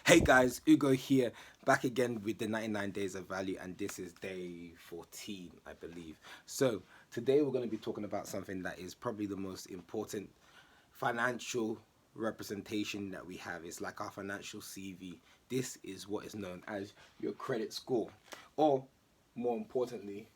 Hey guys, Ugo here, back again with the 99 days of value, and this is day 14, I believe. So, today we're going to be talking about something that is probably the most important financial representation that we have. It's like our financial CV. This is what is known as your credit score, or more importantly,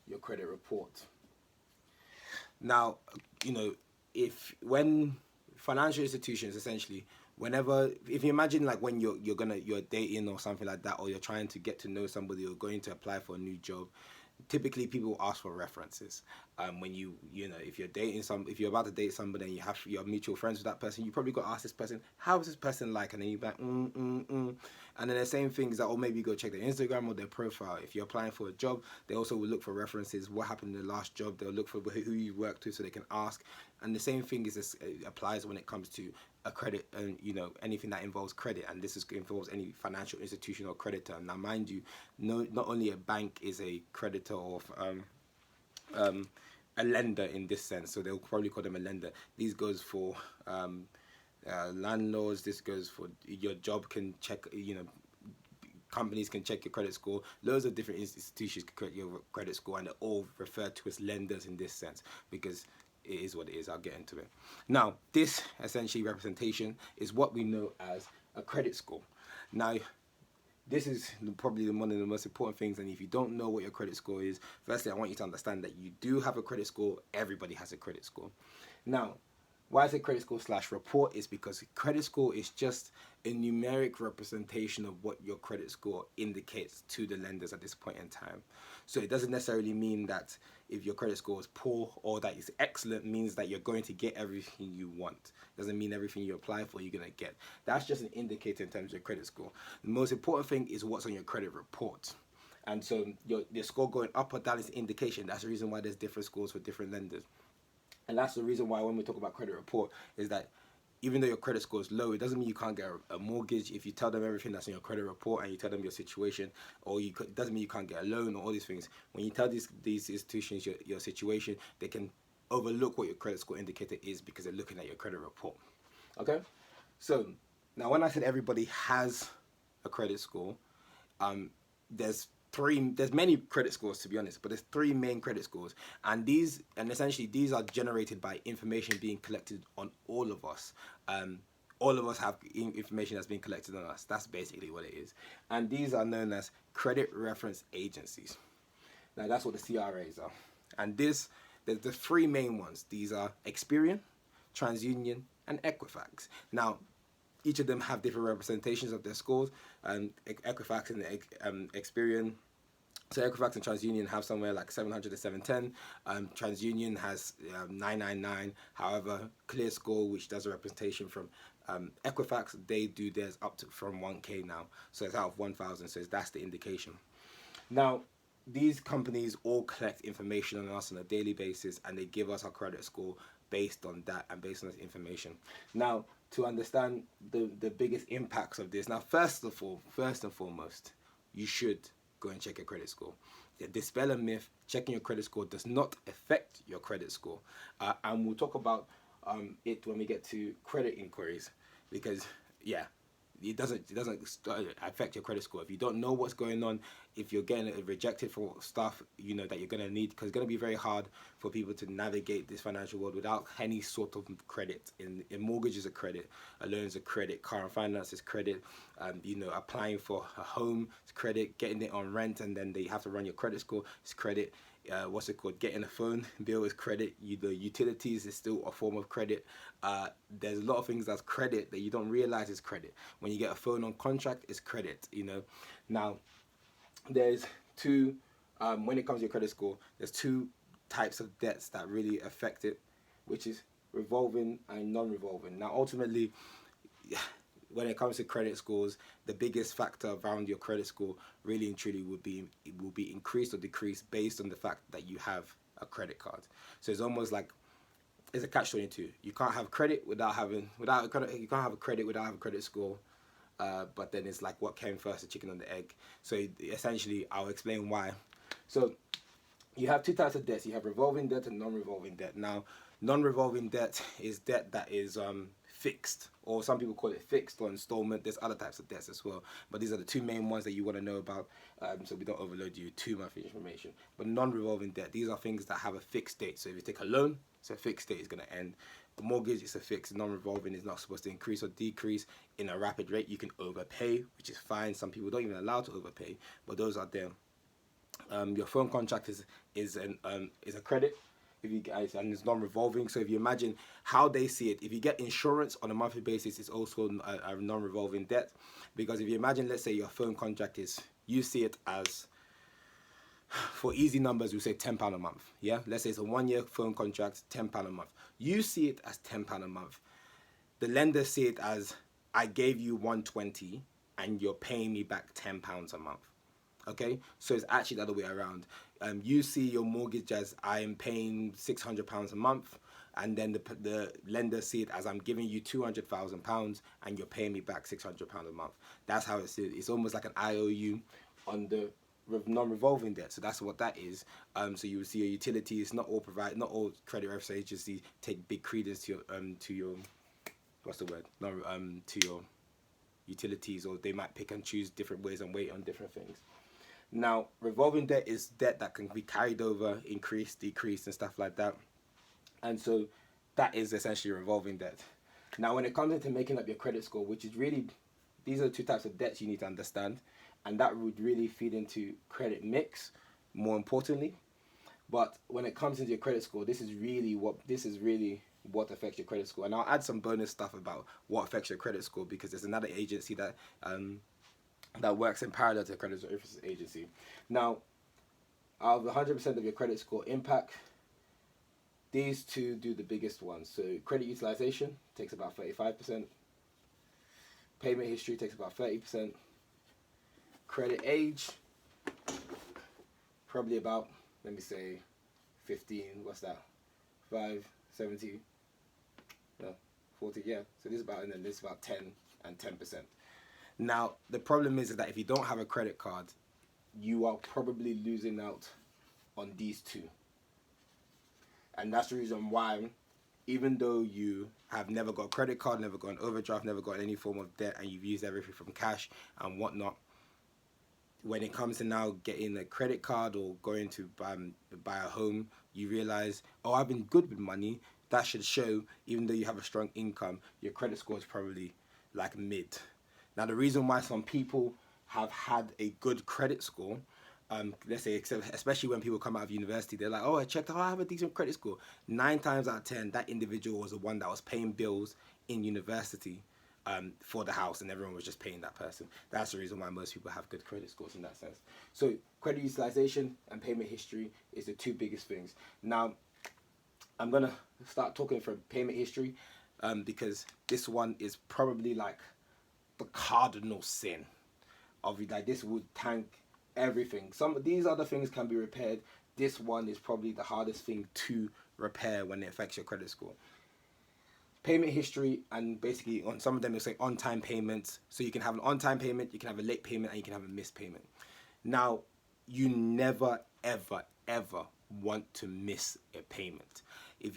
your credit report. Now, if when financial institutions essentially, whenever, if you imagine like when you're dating or something like that, or you're trying to get to know somebody or going to apply for a new job, typically people ask for references. When if if you're about to date somebody and you're mutual friends with that person, you probably got to ask this person, how is this person like? And then you're like, and then the same thing is that, or maybe you go check their Instagram or their profile. If you're applying for a job, they also will look for references. What happened in the last job? They'll look for who you worked with so they can ask. And the same thing applies when it comes to a credit, and anything that involves credit, and involves any financial institution or creditor. Now, mind you, not only a bank is a creditor of a lender in this sense, so they'll probably call them a lender. These goes for landlords. This goes for your job can check. Companies can check your credit score. Loads of different institutions can check your credit score, and they're all referred to as lenders in this sense because it is what it is. I'll get into it. Now, this essentially representation is what we know as a credit score. Now, this is probably one of the most important things, and if you don't know what your credit score is, firstly, I want you to understand that you do have a credit score. Everybody has a credit score. Now, why is it credit score / report? Is because credit score is just a numeric representation of what your credit score indicates to the lenders at this point in time. So it doesn't necessarily mean that if your credit score is poor or that it's excellent means that you're going to get everything you want. Doesn't mean everything you apply for you're going to get. That's just an indicator in terms of your credit score. The most important thing is what's on your credit report. And so your score going up or down is an indication. That's the reason why there's different scores for different lenders. And that's the reason why when we talk about credit report is that even though your credit score is low, it doesn't mean you can't get a mortgage if you tell them everything that's in your credit report and you tell them your situation, or it doesn't mean you can't get a loan or all these things. When you tell these institutions your situation, they can overlook what your credit score indicator is because they're looking at your credit report. Okay? So, now when I said everybody has a credit score, there's many credit scores, to be honest, but there's three main credit scores, and essentially these are generated by information being collected on all of us. All of us have information that's being collected on us. That's basically what it is, and these are known as credit reference agencies. Now that's what the CRAs are, and there's the three main ones. These are Experian, TransUnion, and Equifax. Now, each of them have different representations of their scores. Equifax and Experian. So Equifax and TransUnion have somewhere like 700 to 710. TransUnion has 999. However, ClearScore, which does a representation from Equifax, they do theirs up to from 1K now. So it's out of 1,000. So that's the indication. Now, these companies all collect information on us on a daily basis, and they give us our credit score based on that and based on this information. Now, to understand the biggest impacts of this, now first and foremost, you should go and check your credit score. Dispel a myth: checking your credit score does not affect your credit score, and we'll talk about it when we get to credit inquiries, because it doesn't affect your credit score. If you don't know what's going on, if you're getting rejected for stuff that you're going to need, because it's going to be very hard for people to navigate this financial world without any sort of credit. In mortgage is a credit, a loan is a credit, car and finance is credit, applying for a home is credit, getting it on rent and then they have to run your credit score is credit. Getting a phone bill is credit. The utilities is still a form of credit. There's a lot of things that's credit that you don't realize is credit. When you get a phone on contract, it's credit. Now there's two. When it comes to your credit score, there's two types of debts that really affect it, which is revolving and non-revolving. Now, ultimately, when it comes to credit scores, the biggest factor around your credit score really and truly will be increased or decreased based on the fact that you have a credit card. So it's almost like it's a catch-22. You can't have credit without having you can't have a credit without having a credit score. But then it's like, what came first, the chicken or the egg? So essentially, I'll explain why. So you have two types of debts. You have revolving debt and non-revolving debt. Now, non-revolving debt is debt that is fixed, or some people call it fixed or installment. There's other types of debts as well, but these are the two main ones that you want to know about, so we don't overload you too much information. But non-revolving debt, these are things that have a fixed date. So if you take a loan, it's a fixed date, it's going to end. A mortgage is a fixed. Non-revolving is not supposed to increase or decrease in a rapid rate. You can overpay, which is fine. Some people don't even allow to overpay, but those are there. Your phone contract is a credit. If you guys, and it's non-revolving. So if you imagine how they see it, if you get insurance on a monthly basis, it's also a non-revolving debt. Because if you imagine, let's say your phone contract is, you see it as, for easy numbers, we say £10 a month. Yeah, let's say it's a 1-year phone contract, £10 a month. You see it as £10 a month. The lender see it as, I gave you 120 and you're paying me back £10 a month. Okay, so it's actually the other way around. You see your mortgage as, I am paying £600 a month, and then the lender see it as, I'm giving you £200,000 and you're paying me back £600 a month. That's how it's. It's almost like an IOU on the non-revolving debt. So that's what that is. So you will see your utilities. Not all credit reference agencies take big credence to your what's the word? No, to your utilities, or they might pick and choose different ways and wait on different things. Now, revolving debt is debt that can be carried over, increased, decreased, and stuff like that. And so that is essentially revolving debt. Now, when it comes into making up your credit score, which is really, these are the two types of debts you need to understand. And that would really feed into credit mix, more importantly. But when it comes into your credit score, this is really what affects your credit score. And I'll add some bonus stuff about what affects your credit score, because there's another agency that works in parallel to the credit reference agency. Now, out of 100% of your credit score impact, these two do the biggest ones. So credit utilization takes about 35%. Payment history takes about 30%. Credit age, probably about, let me say, 15, what's that? 5, 70, no, 40, yeah. So this is about, and then this is about 10 and 10%. Now, the problem is that if you don't have a credit card, you are probably losing out on these two. And that's the reason why, even though you have never got a credit card, never got an overdraft, never got any form of debt, and you've used everything from cash and whatnot, when it comes to now getting a credit card or going to buy a home, you realize, oh, I've been good with money. That should show, even though you have a strong income, your credit score is probably like mid. Now, the reason why some people have had a good credit score, let's say, especially when people come out of university, they're like, oh, I checked, I have a decent credit score. 9 times out of 10, that individual was the one that was paying bills in university for the house, and everyone was just paying that person. That's the reason why most people have good credit scores in that sense. So credit utilization and payment history is the two biggest things. Now, I'm going to start talking from payment history because this one is probably like the cardinal sin of it. Like, this would tank everything. Some of these other things can be repaired. This one is probably the hardest thing to repair when it affects your credit score. Payment history, and basically on some of them you'll say on-time payments. So you can have an on-time payment, you can have a late payment, and you can have a missed payment. Now, you never, ever, ever want to miss a payment. If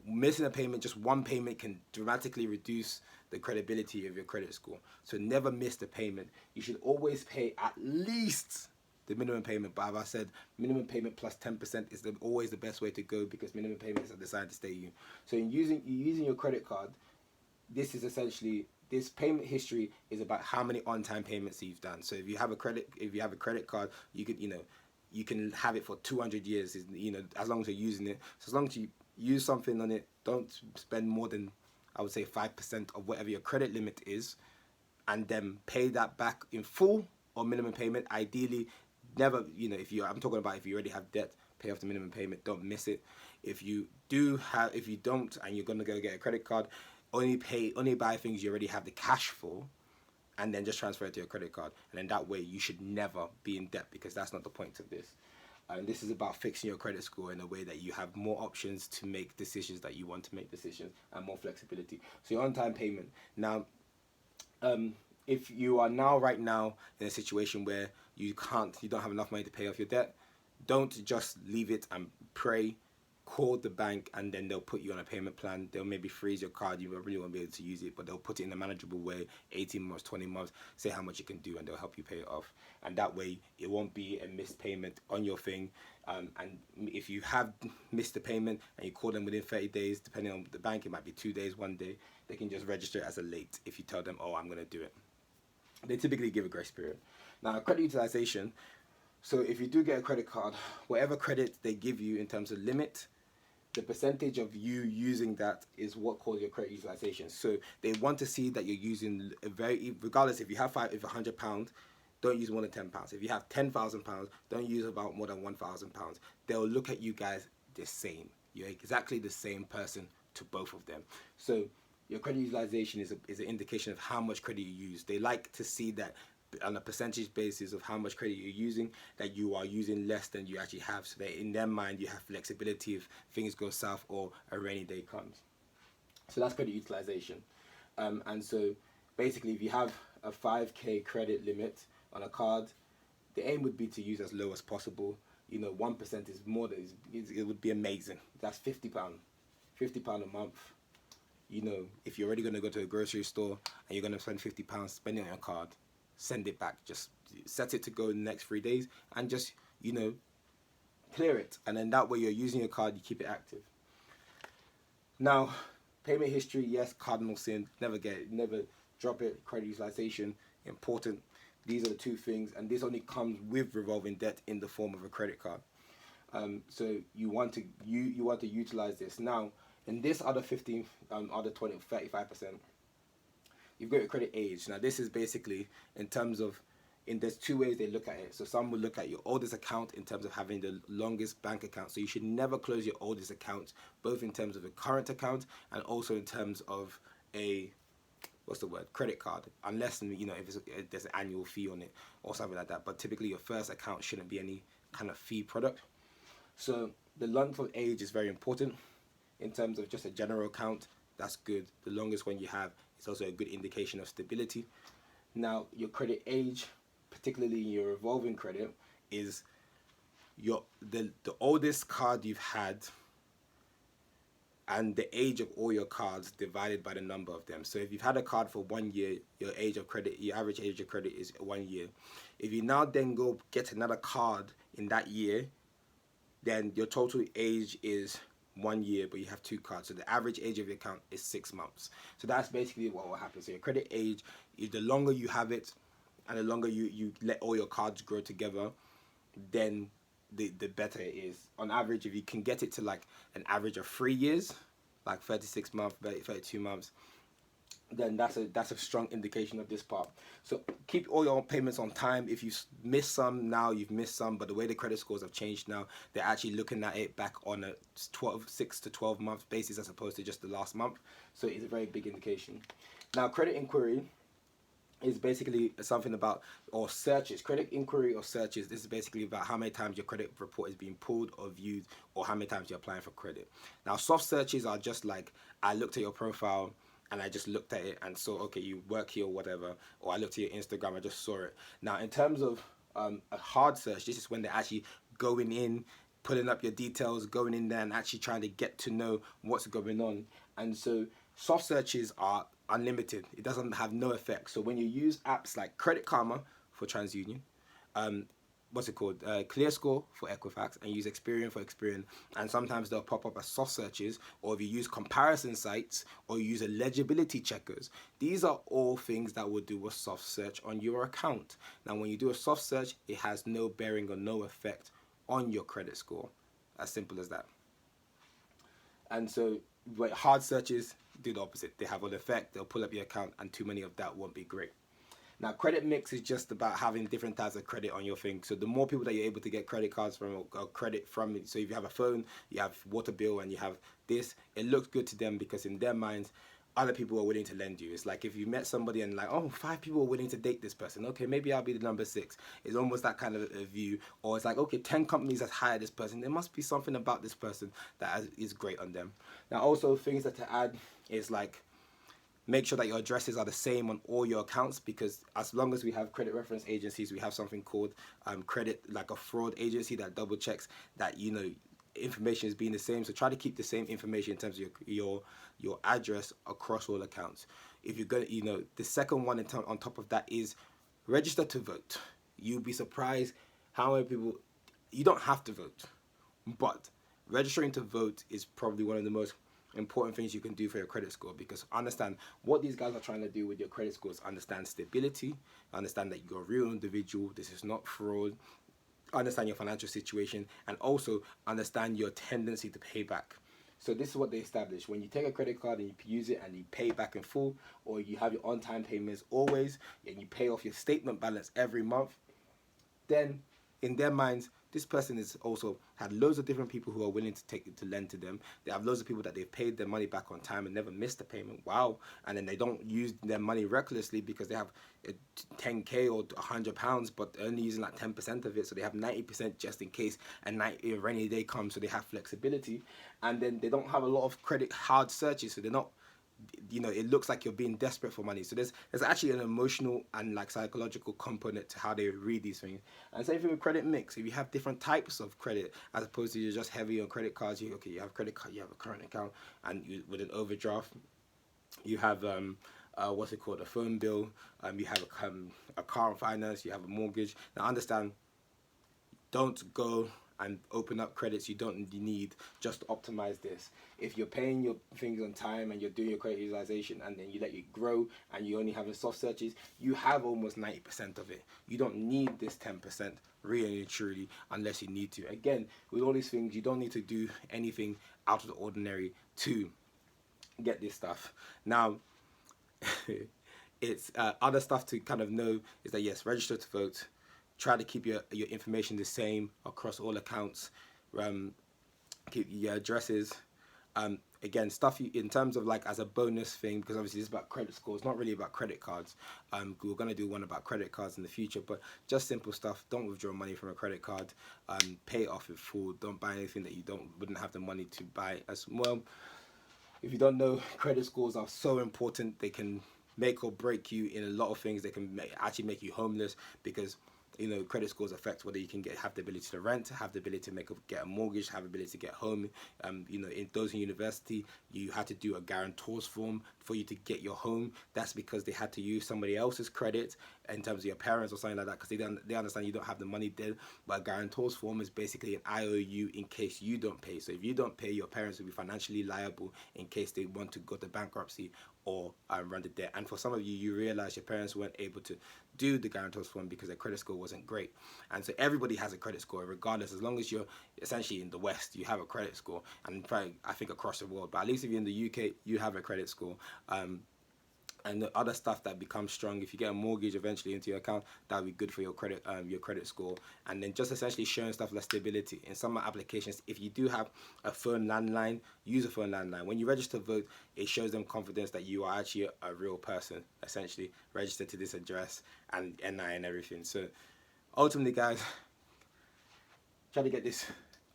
missing a payment, just one payment can dramatically reduce the credibility of your credit score. So never miss the payment. You should always pay at least the minimum payment. But as I said, minimum payment plus 10% is always the best way to go, because minimum payments are designed to stay you. So in using your credit card, this is essentially, this payment history is about how many on-time payments you've done. So if you have a credit card, you can have it for 200 years, as long as you're using it. So as long as you use something on it, don't spend more than, I would say, 5% of whatever your credit limit is, and then pay that back in full or minimum payment. Ideally, never, I'm talking about if you already have debt, pay off the minimum payment, don't miss it. If you don't, and you're gonna go get a credit card, only buy things you already have the cash for, and then just transfer it to your credit card. And then that way you should never be in debt, because that's not the point of this. And this is about fixing your credit score in a way that you have more options to make decisions that you want to make decisions, and more flexibility. So your on-time payment. Now, if you are right now in a situation where you don't have enough money to pay off your debt, don't just leave it and pray. call the bank and then they'll put you on a payment plan. They'll maybe freeze your card. You really won't be able to use it, but they'll put it in a manageable way, 18 months, 20 months, say how much you can do, and they'll help you pay it off. And that way it won't be a missed payment on your thing. And if you have missed the payment and you call them within 30 days, depending on the bank, it might be 2 days, 1 day, they can just register it as a late if you tell them, oh, I'm going to do it. They typically give a grace period. Now, credit utilization. So if you do get a credit card, whatever credit they give you in terms of limit, the percentage of you using that is what calls your credit utilization. So they want to see that you're using regardless if you have £100, don't use more than £10. If you have £10,000, don't use about more than £1,000. They'll look at you guys the same. You're exactly the same person to both of them. So your credit utilization is an indication of how much credit you use. They like to see that on a percentage basis of how much credit you're using, that you are using less than you actually have, so that in their mind you have flexibility if things go south or a rainy day comes. So that's credit utilization. And so basically if you have a 5k credit limit on a card, the aim would be to use as low as possible. 1% is more than it would be amazing. That's £50 a month. If you're already going to go to a grocery store and you're going to spend £50 spending on your card, send it back. Just set it to go in the next 3 days and just clear it, and then that way you're using your card, you keep it active. Now, payment history, yes, cardinal sin. Never drop it. Credit utilization, important. These are the two things, and this only comes with revolving debt in the form of a credit card. So you want to utilize this. Now, in this other 15, other 20, 35%, you've got your credit age. Now, this is basically in terms of, there's two ways they look at it. So some will look at your oldest account in terms of having the longest bank account. So you should never close your oldest account, both in terms of a current account and also in terms of a credit card, unless if there's an annual fee on it or something like that. But typically your first account shouldn't be any kind of fee product. So the length of age is very important. In terms of just a general account, that's good. The longest one you have is also a good indication of stability. Now, your credit age, particularly your revolving credit, is the oldest card you've had and the age of all your cards divided by the number of them. So if you've had a card for 1 year, your average age of credit is 1 year. If you now then go get another card in that year, then your total age is 1 year, but you have 2 cards. So the average age of your account is 6 months. So that's basically what will happen. So your credit age, the longer you have it and the longer you let all your cards grow together, then the better it is. On average, if you can get it to like an average of 3 years, like 36 months, 32 months, then that's a strong indication of this part. So keep all your payments on time. If you miss some, now you've missed some, but the way the credit scores have changed now, they're actually looking at it back on a 6 to 12 month basis as opposed to just the last month. So it's a very big indication. Now, credit inquiry is basically something about, or searches, credit inquiry or searches. This is basically about how many times your credit report is being pulled or viewed, or how many times you're applying for credit. Now, soft searches are just like, I looked at your profile and I just looked at it and saw, okay, you work here or whatever, or I looked at your Instagram, I just saw it. Now, in terms of a hard search, this is when they're actually going in, putting up your details, going in there and actually trying to get to know what's going on. And so soft searches are unlimited. It doesn't have no effect. So when you use apps like Credit Karma for TransUnion, ClearScore for Equifax, and use Experian for Experian, and sometimes they'll pop up as soft searches, or if you use comparison sites, or you use eligibility checkers, these are all things that will do a soft search on your account. Now, when you do a soft search, it has no bearing or no effect on your credit score. As simple as that. And so hard searches do the opposite. They have an effect, they'll pull up your account, and too many of that won't be great. Now, credit mix is just about having different types of credit on your thing. So the more people that you're able to get credit cards from, or credit from, so if you have a phone, you have water bill, and you have this, it looks good to them because in their minds, other people are willing to lend you. It's like if you met somebody and like, oh, 5 people are willing to date this person. Okay, maybe I'll be the number 6. It's almost that kind of a view. Or it's like, okay, 10 companies have hired this person. There must be something about this person that is great on them. Now, also things that to add is like, make sure that your addresses are the same on all your accounts, because as long as we have credit reference agencies, we have something called credit, like a fraud agency that double checks that, information is being the same. So try to keep the same information in terms of your address across all accounts. If you're gonna, the second one on top of that is register to vote. You'll be surprised how many people, you don't have to vote, but registering to vote is probably one of the most important things you can do for your credit score, because understand what these guys are trying to do with your credit score is understand stability, understand that you're a real individual, this is not fraud, understand your financial situation, and also understand your tendency to pay back. So this is what they establish. When you take a credit card and you use it and you pay back in full, or you have your on-time payments always, and you pay off your statement balance every month, then in their minds, this person is also had loads of different people who are willing to lend to them. They have loads of people that they've paid their money back on time and never missed a payment. Wow. And then they don't use their money recklessly because they have 10k or £100, but they're only using like 10% of it. So they have 90% just in case a rainy day comes. So they have flexibility. And then they don't have a lot of credit hard searches. So they're not, it looks like you're being desperate for money. So there's actually an emotional and like psychological component to how they read these things. And same thing with credit mix. If you have different types of credit, as opposed to you're just heavy on credit cards, you have a credit card, you have a current account, and with an overdraft, you have what's it called, a phone bill, you have a car finance, you have a mortgage. Now understand, don't go and open up credits you don't need just to optimize this. If you're paying your things on time and you're doing your credit utilization and then you let it grow and you only have the soft searches, you have almost 90% of it. You don't need this 10% really and truly unless you need to. Again, with all these things, you don't need to do anything out of the ordinary to get this stuff. Now, it's other stuff to kind of know is that yes, register to vote. Try to keep your information the same across all accounts. Keep your addresses. Again, stuff in terms of like as a bonus thing, because obviously this is about credit scores, not really about credit cards. We're going to do one about credit cards in the future, but just simple stuff. Don't withdraw money from a credit card. Pay it off in full. Don't buy anything that you wouldn't have the money to buy as well. If you don't know, credit scores are so important. They can make or break you in a lot of things. They can actually make you homeless, because credit scores affect whether you can have the ability to rent, have the ability to get a mortgage, have the ability to get home. In those in university, you had to do a guarantors form for you to get your home. That's because they had to use somebody else's credit in terms of your parents or something like that, because they understand you don't have the money then. But a guarantors form is basically an IOU in case you don't pay. So if you don't pay, your parents will be financially liable in case they want to go to bankruptcy or run the debt. And for some of you, you realize your parents weren't able to do the guarantors form because their credit score wasn't great. And so everybody has a credit score, regardless. As long as you're essentially in the West, you have a credit score, and probably I think across the world, but at least if you're in the UK, you have a credit score. And the other stuff that becomes strong, if you get a mortgage eventually into your account, that would be good for your credit score. And then just essentially showing stuff like stability. In some applications, if you do have a phone landline, use a phone landline. When you register to vote, it shows them confidence that you are actually a real person, essentially registered to this address and NI and everything. So ultimately, guys, try to get this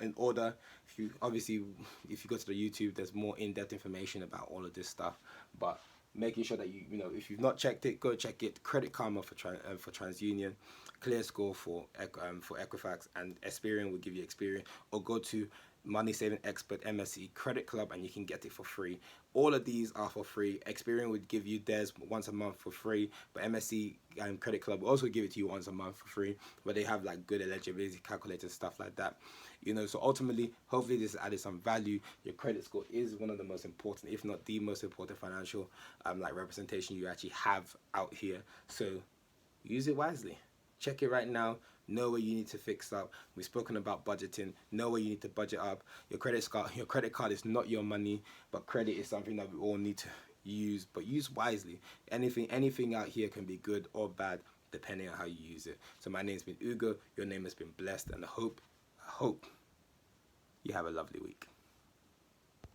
in order. If you go to the YouTube, there's more in-depth information about all of this stuff, but making sure that if you've not checked it, go check it. Credit Karma for TransUnion, ClearScore for Equifax, and Experian will give you Experian, or go to Money Saving Expert MSC Credit Club and you can get it for free. All of these are for free. Experian would give you theirs once a month for free, but MSC Credit Club will also give it to you once a month for free, but they have like good eligibility calculators, stuff like that. So ultimately, hopefully this has added some value. Your credit score is one of the most important, if not the most important financial representation you actually have out here. So use it wisely. Check it right now. Know where you need to fix up. We've spoken about budgeting. Know where you need to budget up. Your credit card is not your money, but credit is something that we all need to use, but use wisely. Anything out here can be good or bad depending on how you use it. So my name's been Ugo. Your name has been blessed, and I hope you have a lovely week.